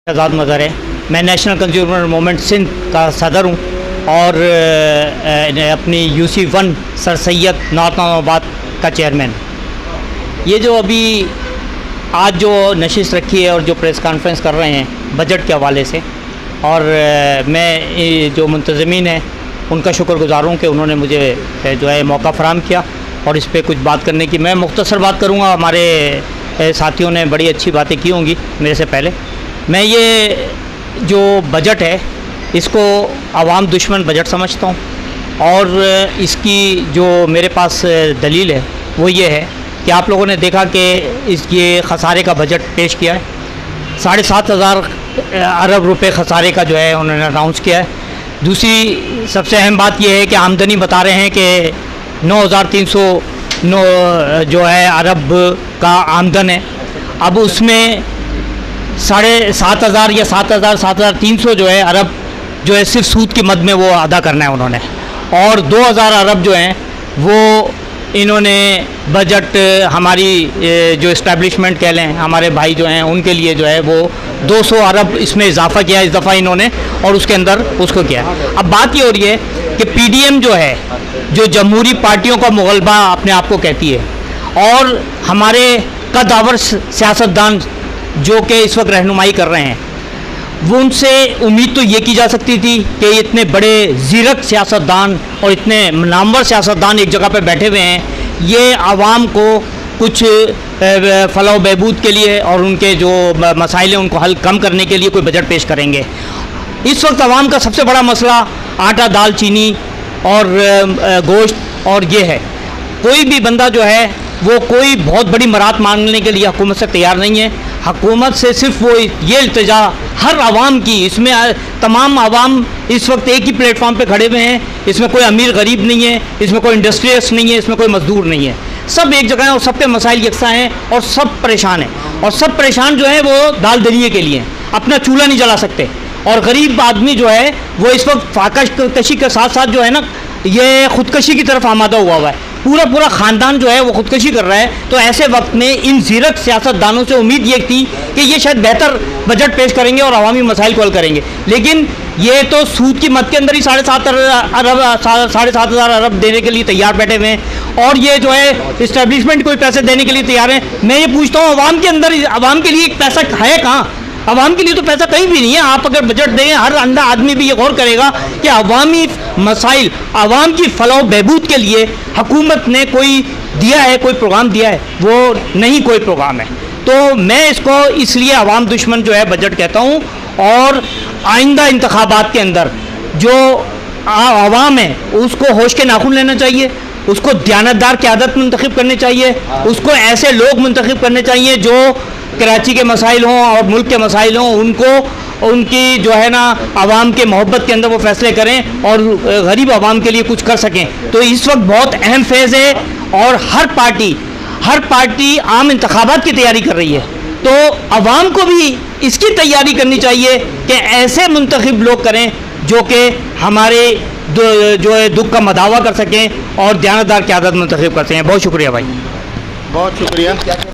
आज़ाद मज़हर है। मैं national consumer movement Sindh का सदर हूँ और अपनी UC1 sir Syed north Islamabad का चेयरमैन। ये जो अभी आज जो नशिस्त रखी है और जो प्रेस कॉन्फ्रेंस कर रहे हैं बजट के हवाले से, और मैं जो मुंतज़मीन हैं उनका शुक्रगुज़ार हूँ कि उन्होंने मुझे जो है मौका फ़राहम किया और इस पर कुछ बात करने की। मैं मुख्तसर बात करूँगा, हमारे साथियों ने बड़ी अच्छी बातें की होंगी मेरे से पहले। मैं ये जो बजट है इसको आवाम दुश्मन बजट समझता हूँ और इसकी जो मेरे पास दलील है वो ये है कि आप लोगों ने देखा कि ये खसारे का बजट पेश किया है। 7,500 अरब रुपए खसारे का जो है उन्होंने अनाउंस किया है। दूसरी सबसे अहम बात यह है कि आमदनी बता रहे हैं कि 9,309 जो है अरब का आमदन है। अब उसमें 7,500 या 7,300 जो है अरब जो है सिर्फ सूद की मद में वो अदा करना है उन्होंने, और 2,000 अरब जो हैं वो इन्होंने बजट हमारी जो इस्टेब्लिशमेंट कह लें, हमारे भाई जो हैं उनके लिए जो है वो 200 अरब इसमें इजाफा किया इस दफ़ा इन्होंने, और उसके अंदर उसको किया। अब बात ये हो रही है कि PDM जो है, जो जमहूरी पार्टियों का मुगलबा अपने आप को कहती है, और हमारे कदावर सियासतदान जो कि इस वक्त रहनुमाई कर रहे हैं, वो उनसे उम्मीद तो ये की जा सकती थी कि इतने बड़े ज़ीरक सियासतदान और इतने नामवर सियासतदान एक जगह पे बैठे हुए हैं, ये आवाम को कुछ फलाह बहबूद के लिए और उनके जो मसाइल हैं उनको हल कम करने के लिए कोई बजट पेश करेंगे। इस वक्त आवाम का सबसे बड़ा मसला आटा, दाल, चीनी और गोश्त और ये है। कोई भी बंदा जो है वो कोई बहुत बड़ी मरात मांगने के लिए हुकूमत से तैयार नहीं है। हुकूमत से सिर्फ वो ये इल्तिजा हर आवाम की, इसमें तमाम आवाम इस वक्त एक ही प्लेटफॉर्म पे खड़े हुए हैं। इसमें कोई अमीर गरीब नहीं है, इसमें कोई इंडस्ट्रियलिस्ट नहीं है, इसमें कोई मजदूर नहीं है। सब एक जगह हैं और सबके मसाइल यकसा हैं और सब परेशान हैं, और सब परेशान जो है वो दाल दलिए के लिए, अपना चूल्हा नहीं जला सकते। और गरीब आदमी जो है वो इस वक्त फाकशकशी के साथ साथ जो है ना, ये ख़ुदकशी की तरफ आमादा हुआ है। पूरा ख़ानदान जो है वो ख़ुदकशी कर रहा है। तो ऐसे वक्त में इन ज़ीरक सियासतदानों से उम्मीद ये थी कि ये शायद बेहतर बजट पेश करेंगे और अवामी मसाइल को हल करेंगे, लेकिन ये तो सूद की मद के अंदर ही 7,500 अरब देने के लिए तैयार बैठे हुए हैं, और ये जो है इस्टेब्लिशमेंट कोई पैसे देने के लिए तैयार है। मैं ये पूछता हूँ, अवाम के अंदर, अवाम के लिए पैसा है कहाँ? अवाम के लिए तो पैसा कहीं भी नहीं है। आप अगर बजट दें, हर अंधा आदमी भी ये गौर करेगा कि अवामी मसाइल, अवाम की फलाह बहबूद के लिए हुकूमत ने कोई दिया है, कोई प्रोग्राम दिया है? वो नहीं, कोई प्रोग्राम है। तो मैं इसको इसलिए अवाम दुश्मन जो है बजट कहता हूँ, और आइंदा इंतखाबात के अंदर जो अवाम है उसको होश के नाखून लेना चाहिए, उसको दयानतदार क़यादत मुंतखब करनी चाहिए, उसको ऐसे लोग मुंतखब करने चाहिए जो कराची के मसाइल हों और मुल्क के मसाइल हों, उनको उनकी जो है ना आवाम के मोहब्बत के अंदर वो फैसले करें और गरीब आवाम के लिए कुछ कर सकें। तो इस वक्त बहुत अहम फेज़ है और हर पार्टी आम इंतखाबात की तैयारी कर रही है। तो आवाम को भी इसकी तैयारी करनी चाहिए कि ऐसे मुंतखब लोग करें जो कि हमारे जो है दुख का मदावा कर सकें और दयानतदार क़यादत मुंतखब कर सकें। बहुत शुक्रिया भाई, बहुत शुक्रिया।